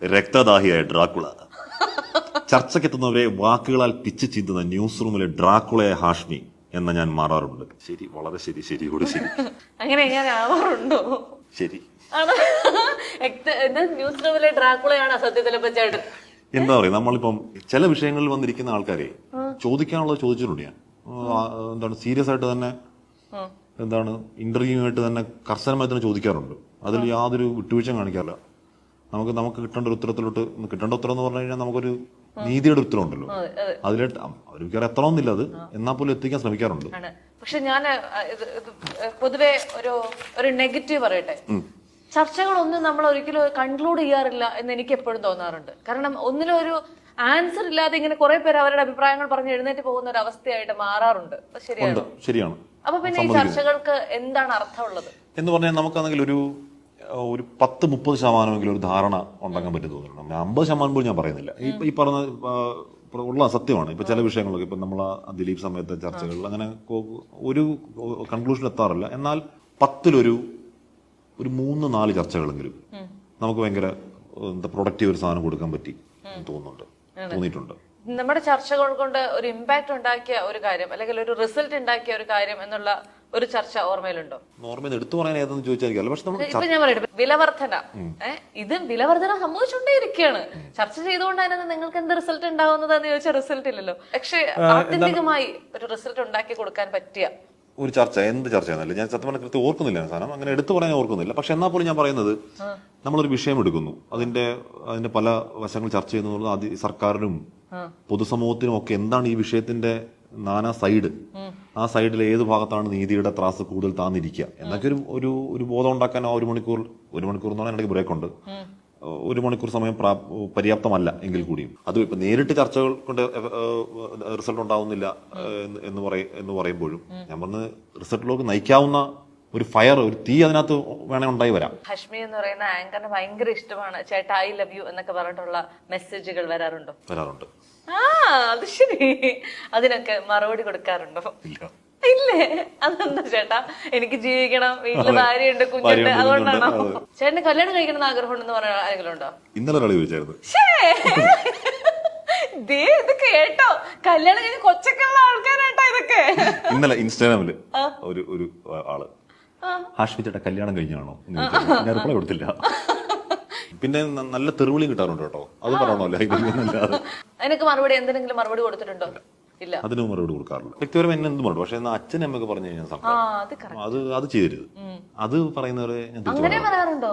രക്തദാഹിയായ Dracula. ചർച്ചയ്ക്കെത്തുന്നവരെ വാക്കുകളാൽ pitch ചീന്തുന്ന news റൂമിലെ ഡ്രാക്കുളയായ ഹാഷ്മി എന്ന ഞാൻ മാറാറുണ്ട്. ശരി, വളരെ ശരി, ശരിയോട് ശരി. അങ്ങനെ ഞാൻ ആവാറുണ്ടോ? ശരി. ന്യൂസ് റൂമിലെ ഡ്രാക്കുളയാണ് സത്യത്തിലെ ചേട്ടൻ. എന്താ പറയാ, നമ്മളിപ്പം ചില വിഷയങ്ങളിൽ വന്നിരിക്കുന്ന ആൾക്കാരെ ചോദിക്കാനുള്ളത് ചോദിച്ചിട്ടുണ്ട് ഞാൻ. എന്താണ് സീരിയസ് ആയിട്ട് തന്നെ, എന്താണ് ഇന്റർവ്യൂ ആയിട്ട് തന്നെ കർശനമായി തന്നെ ചോദിക്കാറുണ്ട്. അതിൽ യാതൊരു വിട്ടുവീഴ്ച കാണിക്കാറില്ല. നമുക്ക് കിട്ടേണ്ട ഒരു ഉത്തരത്തിലോട്ട്, കിട്ടേണ്ട ഉത്തരം എന്ന് പറഞ്ഞു കഴിഞ്ഞാൽ നമുക്കൊരു നീതിയുടെ ഉത്തരം ഉണ്ടല്ലോ, അതിലോട്ട് അവർ എത്തണമെന്നില്ല, അത് എന്നാൽ പോലും എത്തിക്കാൻ ശ്രമിക്കാറുണ്ട്. പക്ഷെ ഞാൻ പൊതുവെ ഒരു നെഗറ്റീവ് പറയട്ടെ, ചർച്ചകളൊന്നും നമ്മൾ ഒരിക്കലും കൺക്ലൂഡ് ചെയ്യാറില്ല എന്ന് എനിക്ക് എപ്പോഴും തോന്നാറുണ്ട്. കാരണം ഒന്നിലും ഒരു ആൻസർ ഇല്ലാതെ ഇങ്ങനെ കുറെ പേര് അവരുടെ അഭിപ്രായങ്ങൾ പറഞ്ഞ് എഴുന്നേറ്റ് പോകുന്ന ഒരു അവസ്ഥയായിട്ട് മാറാറുണ്ട്. ശരിയാണ്. അപ്പൊ പിന്നെ ഈ ചർച്ചകൾക്ക് എന്താണ് അർത്ഥമുള്ളത് എന്ന് പറഞ്ഞാൽ നമുക്കാണെങ്കിൽ ഒരു 10-30% ഒരു ധാരണ ഉണ്ടാക്കാൻ പറ്റും തോന്നുന്നു. 50% പോലും ഞാൻ പറയുന്നില്ല. ഈ പറഞ്ഞ ഉള്ള സത്യമാണ്. ഇപ്പൊ ചില വിഷയങ്ങളൊക്കെ ഇപ്പൊ നമ്മൾ ദിലീപ് സമയത്തെ ചർച്ചകളിൽ അങ്ങനെ ഒരു കൺക്ലൂഷൻ എത്താറില്ല. എന്നാൽ 10-ൽ ഒരു 3-4 ചർച്ചകളെങ്കിലും നമുക്ക് ഭയങ്കര പ്രൊഡക്റ്റീവ് ഒരു സാധനം കൊടുക്കാൻ പറ്റി തോന്നിയിട്ടുണ്ട്. നമ്മുടെ ചർച്ചകൾ കൊണ്ട് ഒരു ഇമ്പാക്ട് ഉണ്ടാക്കിയ ഒരു കാര്യം അല്ലെങ്കിൽ ഒരു റിസൾട്ട് ഉണ്ടാക്കിയ ഒരു കാര്യം എന്നുള്ള ഒരു ചർച്ച ഓർമ്മയിലുണ്ടോ? ഓർമ്മയിൽ എടുത്തു പറയാൻ ഏതെന്ന് ചോദിച്ചാൽ, പക്ഷെ ഇപ്പൊ ഞാൻ പറയട്ടെ, വിലവർധന. ഇത് വിലവർധന സംഭവിച്ചുകൊണ്ടേയിരിക്കുകയാണ്. ചർച്ച ചെയ്തുകൊണ്ടായിരുന്നു നിങ്ങൾക്ക് എന്ത് റിസൾട്ട് ഉണ്ടാവുന്നതെന്ന് ചോദിച്ചാൽ റിസൾട്ട് ഇല്ലല്ലോ. പക്ഷെ ആത്യന്തികമായി ഒരു റിസൾട്ട് ഉണ്ടാക്കി കൊടുക്കാൻ പറ്റിയ ഒരു ചർച്ച, എന്ത് ചർച്ചയാണെന്നല്ല ഞാൻ സത്യം പറഞ്ഞ കൃത്യം ഓർക്കുന്നില്ല, സാധനം അങ്ങനെ എടുത്തു പറയാൻ ഓർക്കുന്നില്ല. പക്ഷെ എന്നാൽ പോലും ഞാൻ പറയുന്നത്, നമ്മളൊരു വിഷയം എടുക്കുന്നു, അതിന്റെ പല വശങ്ങൾ ചർച്ച ചെയ്യുന്നത് സർക്കാരിനും പൊതുസമൂഹത്തിനും ഒക്കെ എന്താണ് ഈ വിഷയത്തിന്റെ നാനാ സൈഡ്, ആ സൈഡിൽ ഏത് ഭാഗത്താണ് നീതിയുടെ ത്രാസ് കൂടുതൽ താന്നിരിക്കുക എന്നൊക്കെ ഒരു ബോധം ഉണ്ടാക്കാൻ ആ 1 മണിക്കൂർ എന്ന് പറഞ്ഞാൽ എനിക്ക് ബ്രേക്ക് ഉണ്ട്. 1 മണിക്കൂർ സമയം പര്യാപ്തമല്ല എങ്കിൽ കൂടിയും അത് ഇപ്പൊ നേരിട്ട് ചർച്ചകൾ കൊണ്ട് റിസൾട്ട് ഉണ്ടാവുന്നില്ല എന്ന് പറയുമ്പോഴും ഞാൻ പറഞ്ഞ റിസൾട്ടിലേക്ക് നയിക്കാവുന്ന ഒരു ഫയർ, ഒരു തീ അതിനകത്ത് വേണേ ഉണ്ടായി വരാം. ഹാഷ്മി എന്ന് പറയുന്ന ആങ്കറിന് ഭയങ്കര ഇഷ്ടമാണ് ചേട്ടാ ഐ ലവ് യു എന്നൊക്കെ പറഞ്ഞിട്ടുള്ള മെസ്സേജുകൾ വരാറുണ്ട്. അത് ശരി. അതിനൊക്കെ മറുപടി കൊടുക്കാറുണ്ടോ? ഇല്ലേ? അതെന്താ ചേട്ടാ, എനിക്ക് ജീവിക്കണം, വീട്ടില് ഭാര്യയുണ്ട്, കുഞ്ഞുണ്ട്, അതുകൊണ്ടാണോ? ചേട്ടന് കല്യാണം കഴിക്കണം എന്ന് ആഗ്രഹം ഉണ്ടെന്ന് പറഞ്ഞ ആരെങ്കിലും ഉണ്ടോ? ഇന്നലെ ഒരാൾ ചോദിച്ചായിരുന്നു. ഇത് കേട്ടോ, കല്യാണം കഴിഞ്ഞ് കൊച്ചൊക്കെയുള്ള ആൾക്കാരായിട്ടോ ഇതൊക്കെ. ഇന്നലെ ഇൻസ്റ്റാഗ്രാമില് ഒരു ആള് ഹാഷ്മി ചേട്ടാ കല്യാണം കഴിഞ്ഞാണോ ഞാൻ റിപ്ലൈ കൊടുത്തില്ല. പിന്നെ നല്ല തെറിവിളിയും കിട്ടാറുണ്ട് കേട്ടോ, അത് പറയണല്ലോ. അതിനൊക്കെ മറുപടി എന്തെങ്കിലും മറുപടി കൊടുത്തിട്ടുണ്ടോ? ഇല്ല, അതിന് മറുപടി കൊടുക്കാറില്ല. വ്യക്തിപരം എന്നെ എന്ത് പറഞ്ഞു. പക്ഷെ അച്ഛനും അമ്മയൊക്കെ പറഞ്ഞു കഴിഞ്ഞാൽ അത് ചെയ്യരുത്, അത് പറയുന്നവരെ ഞാൻ പറയാറുണ്ടോ?